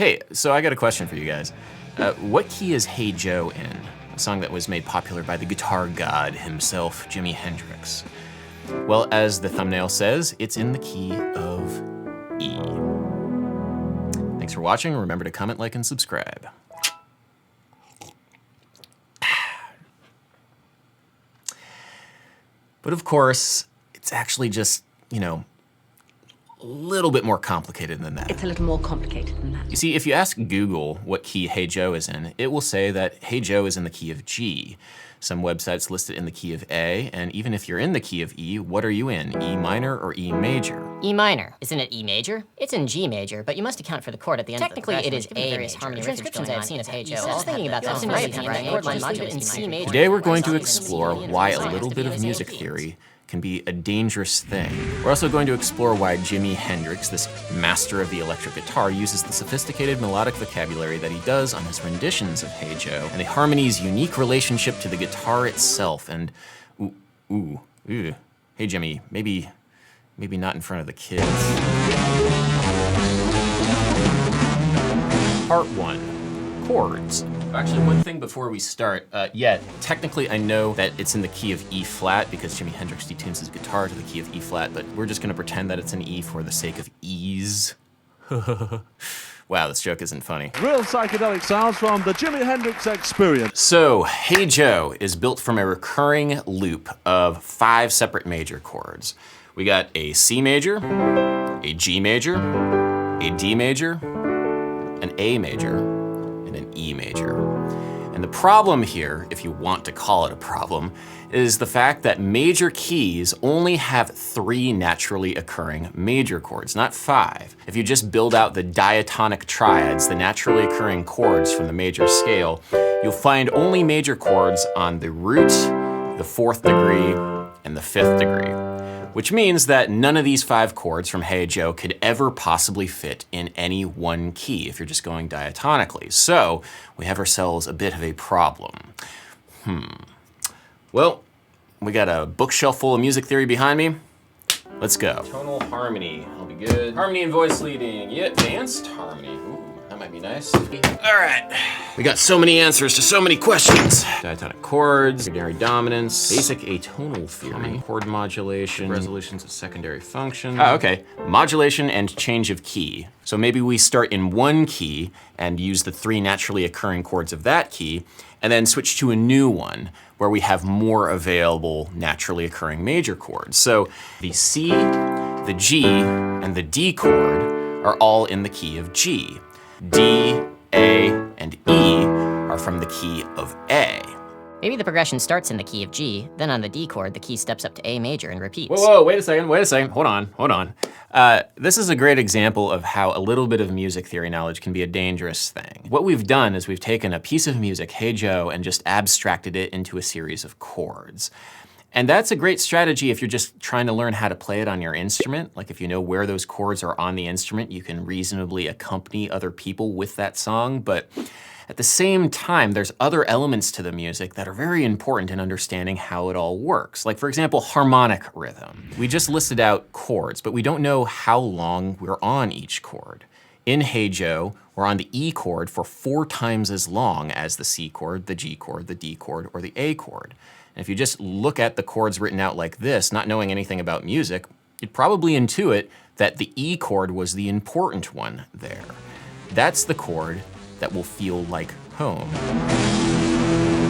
Hey, so I got a question for you guys. What key is Hey Joe in? A song that was made popular by the guitar god himself, Jimi Hendrix. Well, as the thumbnail says, it's in the key of E. Thanks for watching. Remember to comment, like, and subscribe. But of course, it's actually just, a little bit more complicated than that. It's a little more complicated than that. You see, if you ask Google what key Hey Joe is in, it will say that Hey Joe is in the key of G. Some websites list it in the key of A, and even if you're in the key of E, what are you in, E minor or E major? E minor. Isn't it E major? It's in G major, but you must account for the chord at the end of the progression. Technically, it is A major. Harmony transcriptions I've seen of Hey Joe. I was thinking about that. Chord line modulate in C major. Today we're going to explore why a little bit of music theory can be a dangerous thing. We're also going to explore why Jimi Hendrix, this master of the electric guitar, uses the sophisticated melodic vocabulary that he does on his renditions of Hey Joe, and the harmony's unique relationship to the guitar itself, and hey Jimmy, maybe not in front of the kids. Part 1, chords. Actually, one thing before we start, technically I know that it's in the key of E flat because Jimi Hendrix detunes his guitar to the key of E flat, but we're just gonna pretend that it's an E for the sake of ease. Wow, this joke isn't funny. Real psychedelic sounds from the Jimi Hendrix Experience. So, Hey Joe is built from a recurring loop of 5 separate major chords. We got a C major, a G major, a D major, an A major, and an E major. And the problem here, if you want to call it a problem, is the fact that major keys only have 3 naturally occurring major chords, not 5. If you just build out the diatonic triads, the naturally occurring chords from the major scale, you'll find only major chords on the root, the 4th degree, and the 5th degree. Which means that none of these 5 chords from Hey Joe could ever possibly fit in any one key if you're just going diatonically. So we have ourselves a bit of a problem. Well, we got a bookshelf full of music theory behind me. Let's go. Tonal harmony, I'll be good. Harmony and voice leading, advanced harmony. Ooh, that might be nice. All right, we got so many answers to so many questions. Diatonic chords, secondary dominance, basic atonal theory, chord modulation, resolutions of secondary functions. Oh, okay, modulation and change of key. So maybe we start in one key and use the 3 naturally occurring chords of that key, and then switch to a new one where we have more available naturally occurring major chords. So the C, the G, and the D chord are all in the key of G. D, A, and E are from the key of A. Maybe the progression starts in the key of G, then on the D chord, the key steps up to A major and repeats. Whoa, wait a second, hold on. This is a great example of how a little bit of music theory knowledge can be a dangerous thing. What we've done is we've taken a piece of music, Hey Joe, and just abstracted it into a series of chords. And that's a great strategy if you're just trying to learn how to play it on your instrument. Like if you know where those chords are on the instrument, you can reasonably accompany other people with that song. But at the same time, there's other elements to the music that are very important in understanding how it all works. Like for example, harmonic rhythm. We just listed out chords, but we don't know how long we're on each chord. In Hey Joe, we're on the E chord for 4 times as long as the C chord, the G chord, the D chord, or the A chord. And if you just look at the chords written out like this, not knowing anything about music, you'd probably intuit that the E chord was the important one there. That's the chord that will feel like home.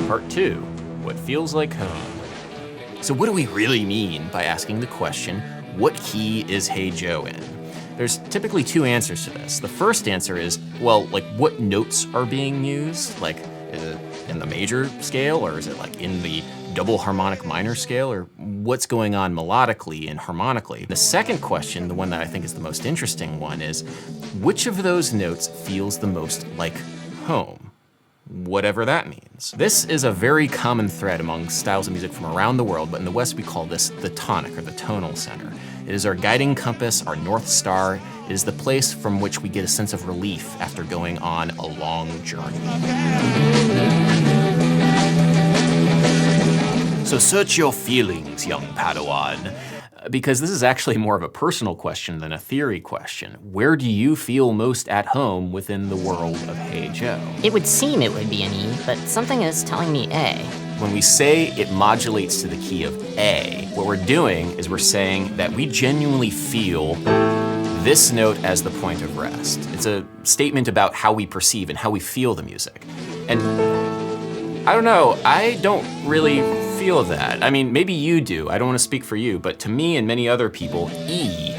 Part 2, what feels like home. So what do we really mean by asking the question, what key is Hey Joe in? There's typically 2 answers to this. The first answer is, well, like what notes are being used? Like, is it in the major scale, or is it like in the double harmonic minor scale, or what's going on melodically and harmonically? The second question, the one that I think is the most interesting one, is which of those notes feels the most like home? Whatever that means. This is a very common thread among styles of music from around the world, but in the West we call this the tonic, or the tonal center. It is our guiding compass, our North Star. It is the place from which we get a sense of relief after going on a long journey. So search your feelings, young Padawan. because this is actually more of a personal question than a theory question. Where do you feel most at home within the world of Hey Joe? It would seem it would be an E, but something is telling me A. When we say it modulates to the key of A, what we're doing is we're saying that we genuinely feel this note as the point of rest. It's a statement about how we perceive and how we feel the music. And I don't know, I don't really feel that. I mean, maybe you do, I don't want to speak for you, but to me and many other people, E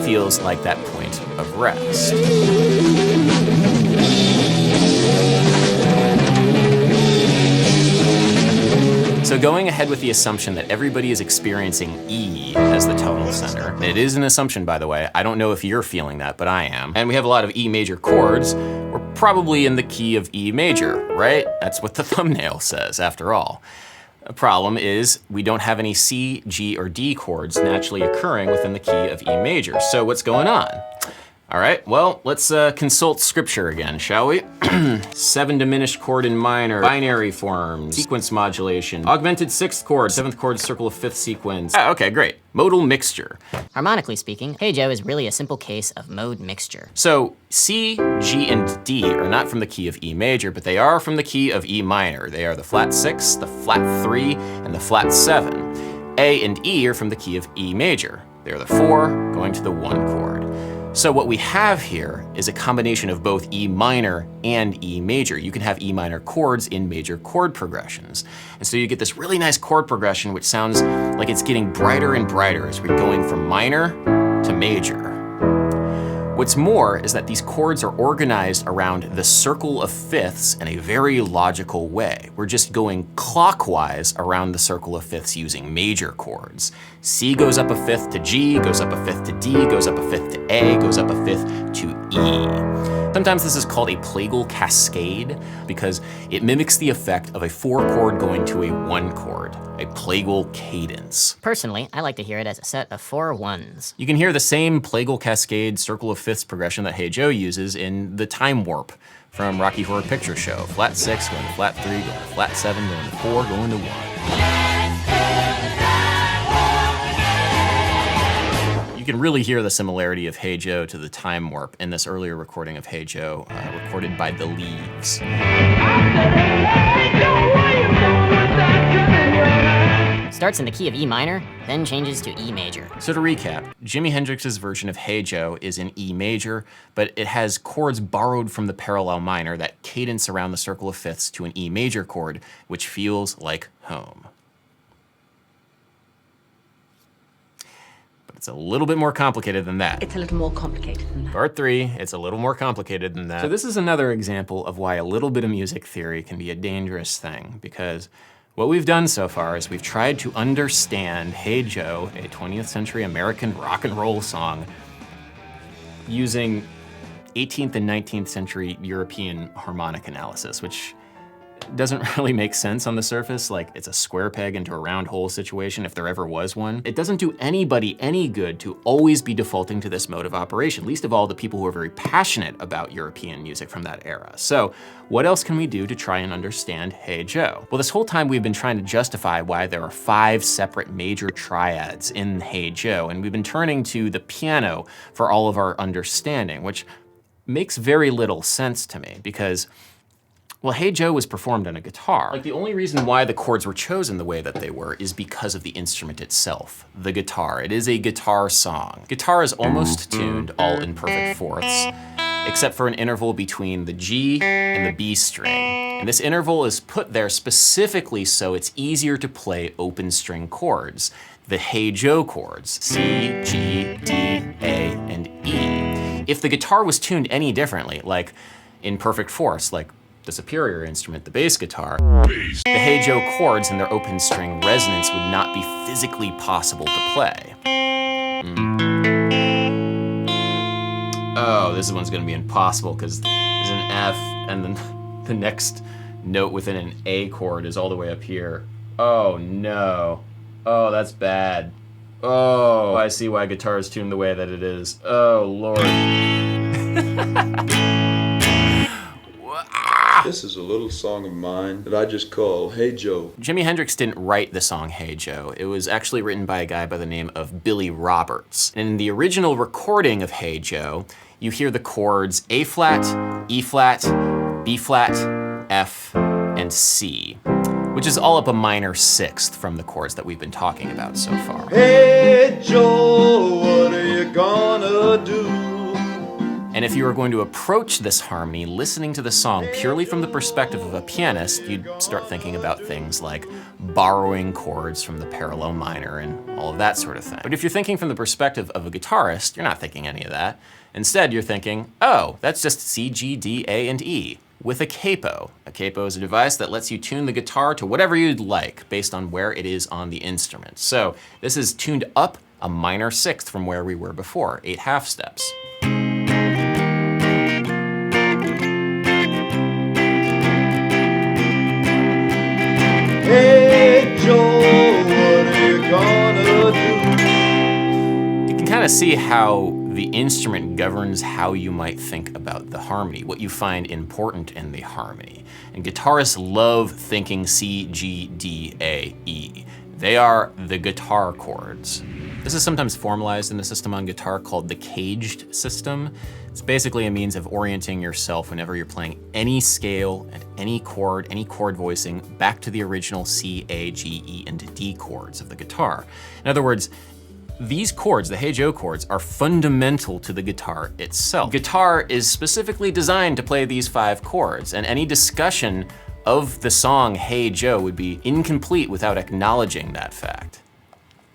feels like that point of rest. So going ahead with the assumption that everybody is experiencing E as the tonal center, and it is an assumption, by the way, I don't know if you're feeling that, but I am, and we have a lot of E major chords, we're probably in the key of E major, right? That's what the thumbnail says, after all. The problem is we don't have any C, G, or D chords naturally occurring within the key of E major. So what's going on? All right, well, let's consult scripture again, shall we? 7 diminished chord in minor, binary forms, sequence modulation, augmented 6th chord, 7th chord, circle of 5th sequence. Okay, great. Modal mixture. Harmonically speaking, Hey Joe is really a simple case of mode mixture. So C, G, and D are not from the key of E major, but they are from the key of E minor. They are the flat 6, the flat 3, and the flat 7. A and E are from the key of E major. They are the 4 going to the 1 chord. So what we have here is a combination of both E minor and E major. You can have E minor chords in major chord progressions. And so you get this really nice chord progression which sounds like it's getting brighter and brighter as we're going from minor to major. What's more is that these chords are organized around the circle of fifths in a very logical way. We're just going clockwise around the circle of fifths using major chords. C goes up a fifth to G, goes up a fifth to D, goes up a fifth to A, goes up a fifth to E. Sometimes this is called a plagal cascade because it mimics the effect of a 4 chord going to a 1 chord, a plagal cadence. Personally, I like to hear it as a set of 4 ones. You can hear the same plagal cascade circle of fifths progression that Hey Joe uses in the time warp from Rocky Horror Picture Show. Flat 6 going to flat 3, going to flat 7, going to 4, going to 1. You can really hear the similarity of Hey Joe to the time warp in this earlier recording of Hey Joe, recorded by The Leaves. Starts in the key of E minor, then changes to E major. So to recap, Jimi Hendrix's version of Hey Joe is in E major, but it has chords borrowed from the parallel minor that cadence around the circle of fifths to an E major chord, which feels like home. It's a little bit more complicated than that. It's a little more complicated than that. Part 3, it's a little more complicated than that. So this is another example of why a little bit of music theory can be a dangerous thing, because what we've done so far is we've tried to understand Hey Joe, a 20th century American rock and roll song, using 18th and 19th century European harmonic analysis, which doesn't really make sense on the surface. Like, it's a square peg into a round hole situation if there ever was one. It doesn't do anybody any good to always be defaulting to this mode of operation, least of all the people who are very passionate about European music from that era. So what else can we do to try and understand Hey Joe? Well, this whole time we've been trying to justify why there are 5 separate major triads in Hey Joe, and we've been turning to the piano for all of our understanding, which makes very little sense to me because, well, Hey Joe was performed on a guitar. Like, the only reason why the chords were chosen the way that they were is because of the instrument itself, the guitar. It is a guitar song. Guitar is almost tuned all in perfect fourths, except for an interval between the G and the B string. And this interval is put there specifically so it's easier to play open string chords, the Hey Joe chords, C, G, D, A, and E. If the guitar was tuned any differently, like in perfect fourths, like the superior instrument, the bass guitar, the Hey Joe chords and their open string resonance would not be physically possible to play. Oh, this one's gonna be impossible because there's an F and then the next note within an A chord is all the way up here. Oh no. Oh, that's bad. Oh, I see why guitar is tuned the way that it is. Oh, Lord. This is a little song of mine that I just call Hey Joe. Jimi Hendrix didn't write the song Hey Joe. It was actually written by a guy by the name of Billy Roberts. And in the original recording of Hey Joe, you hear the chords A flat, E flat, B flat, F, and C, which is all up a minor sixth from the chords that we've been talking about so far. Hey Joe, what are you gonna do? And if you were going to approach this harmony listening to the song purely from the perspective of a pianist, you'd start thinking about things like borrowing chords from the parallel minor and all of that sort of thing. But if you're thinking from the perspective of a guitarist, you're not thinking any of that. Instead, you're thinking, oh, that's just C, G, D, A, and E with a capo. A capo is a device that lets you tune the guitar to whatever you'd like based on where it is on the instrument. So this is tuned up a minor sixth from where we were before, 8 half steps. Hey Joe, what are you gonna do? You can kind of see how the instrument governs how you might think about the harmony, what you find important in the harmony. And guitarists love thinking C, G, D, A, E. They are the guitar chords. This is sometimes formalized in the system on guitar called the caged system. It's basically a means of orienting yourself whenever you're playing any scale and any chord voicing back to the original C, A, G, E, and D chords of the guitar. In other words, these chords, the Hey Joe chords, are fundamental to the guitar itself. Guitar is specifically designed to play these 5 chords, and any discussion of the song Hey Joe would be incomplete without acknowledging that fact.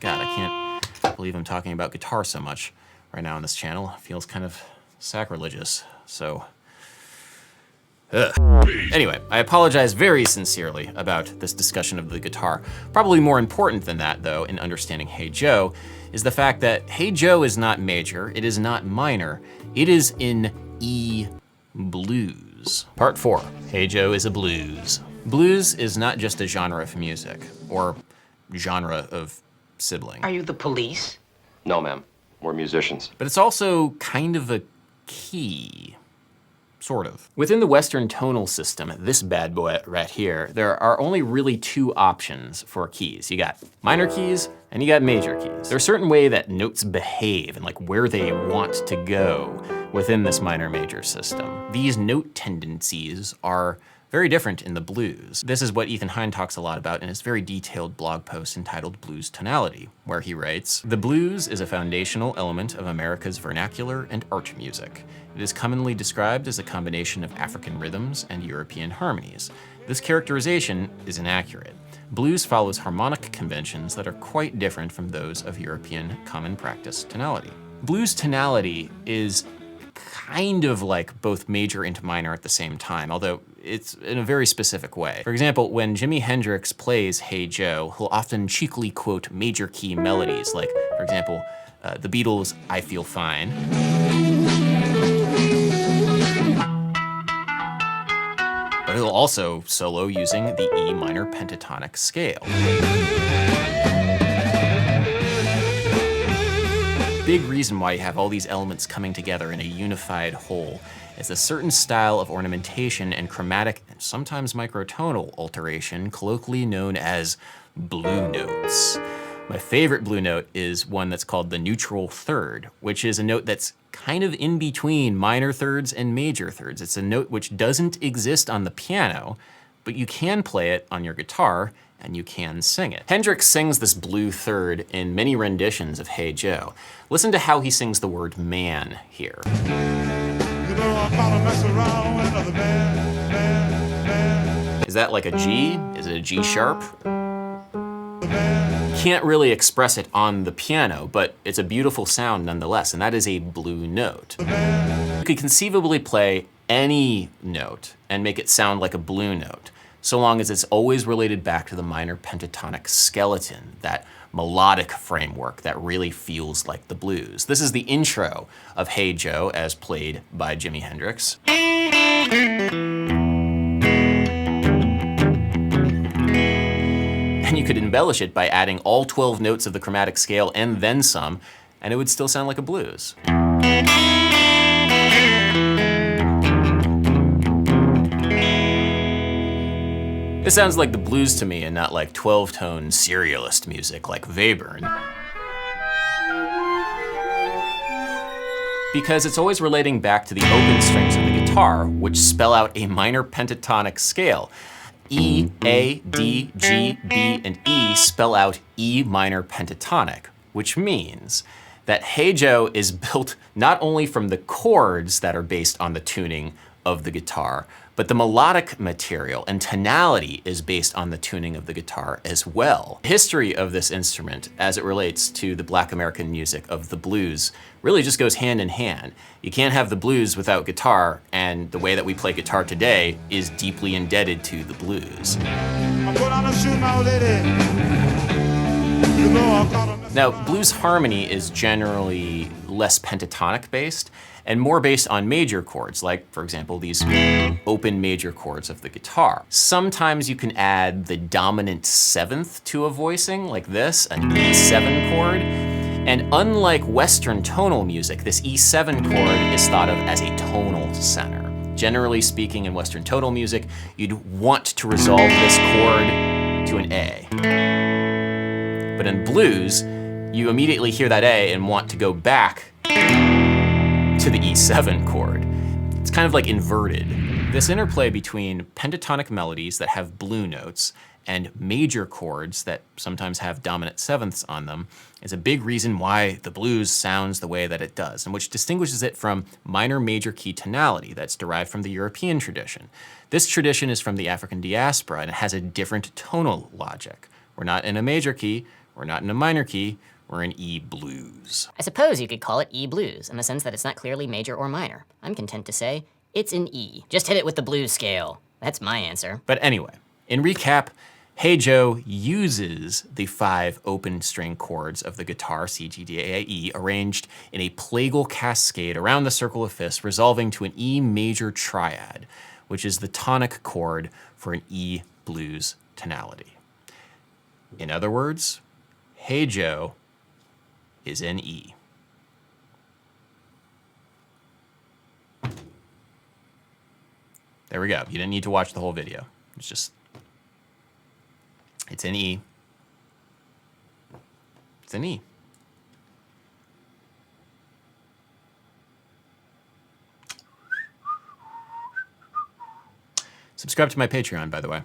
God, I can't believe I'm talking about guitar so much right now on this channel. It feels kind of sacrilegious, so. Anyway, I apologize very sincerely about this discussion of the guitar. Probably more important than that, though, in understanding Hey Joe, is the fact that Hey Joe is not major, it is not minor, it is in E blues. Part 4, Hey Joe is a blues. Blues is not just a genre of music, or genre of sibling. Are you the police? No, ma'am. We're musicians. But it's also kind of a key. Sort of. Within the Western tonal system, this bad boy right here, there are only really 2 options for keys. You got minor keys and you got major keys. There's a certain way that notes behave and like where they want to go within this minor-major system. These note tendencies are very different in the blues. This is what Ethan Hine talks a lot about in his very detailed blog post entitled Blues Tonality, where he writes, "The blues is a foundational element of America's vernacular and art music. It is commonly described as a combination of African rhythms and European harmonies. This characterization is inaccurate. Blues follows harmonic conventions that are quite different from those of European common practice tonality." Blues tonality is kind of like both major and minor at the same time, although it's in a very specific way. For example, when Jimi Hendrix plays Hey Joe, he'll often cheekily quote major key melodies, like, for example, the Beatles' I Feel Fine. But he'll also solo using the E minor pentatonic scale. Big reason why you have all these elements coming together in a unified whole is a certain style of ornamentation and chromatic and sometimes microtonal alteration colloquially known as blue notes. My favorite blue note is one that's called the neutral third, which is a note that's kind of in between minor thirds and major thirds. It's a note which doesn't exist on the piano, but you can play it on your guitar and you can sing it. Hendrix sings this blue third in many renditions of Hey Joe. Listen to how he sings the word man here. You know I'm gonna mess around with another man. Is that like a G? Is it a G sharp? Can't really express it on the piano, but it's a beautiful sound nonetheless, and that is a blue note. You could conceivably play any note and make it sound like a blue note, so long as it's always related back to the minor pentatonic skeleton, that melodic framework that really feels like the blues. This is the intro of Hey Joe as played by Jimi Hendrix. And you could embellish it by adding all 12 notes of the chromatic scale and then some, and it would still sound like a blues. This sounds like the blues to me and not like 12-tone serialist music like Webern. Because it's always relating back to the open strings of the guitar, which spell out a minor pentatonic scale. E, A, D, G, B, and E spell out E minor pentatonic, which means that Hey Joe is built not only from the chords that are based on the tuning of the guitar, but the melodic material and tonality is based on the tuning of the guitar as well. The history of this instrument, as it relates to the Black American music of the blues, really just goes hand in hand. You can't have the blues without guitar, and the way that we play guitar today is deeply indebted to the blues. I put on a shoe now, lady. You know I got a mess Now, around. blues harmony is generally less pentatonic based and more based on major chords, like, for example, these open major chords of the guitar. Sometimes you can add the dominant seventh to a voicing, like this, an E7 chord. And unlike Western tonal music, this E7 chord is thought of as a tonal center. Generally speaking, in Western tonal music, you'd want to resolve this chord to an A. But in blues, you immediately hear that A and want to go back to the E7 chord. It's kind of like inverted. This interplay between pentatonic melodies that have blue notes and major chords that sometimes have dominant sevenths on them is a big reason why the blues sounds the way that it does, and which distinguishes it from minor major key tonality that's derived from the European tradition. This tradition is from the African diaspora and it has a different tonal logic. We're not in a major key, we're not in a minor key, we're in E blues. I suppose you could call it E blues, in the sense that it's not clearly major or minor. I'm content to say, it's an E. Just hit it with the blues scale. That's my answer. But anyway, in recap, Hey Joe uses the 5 open string chords of the guitar, C, G, D, A, E, arranged in a plagal cascade around the circle of fifths, resolving to an E major triad, which is the tonic chord for an E blues tonality. In other words, Hey Joe is in E. There we go. You didn't need to watch the whole video. It's in E. It's in E. Subscribe to my Patreon, by the way.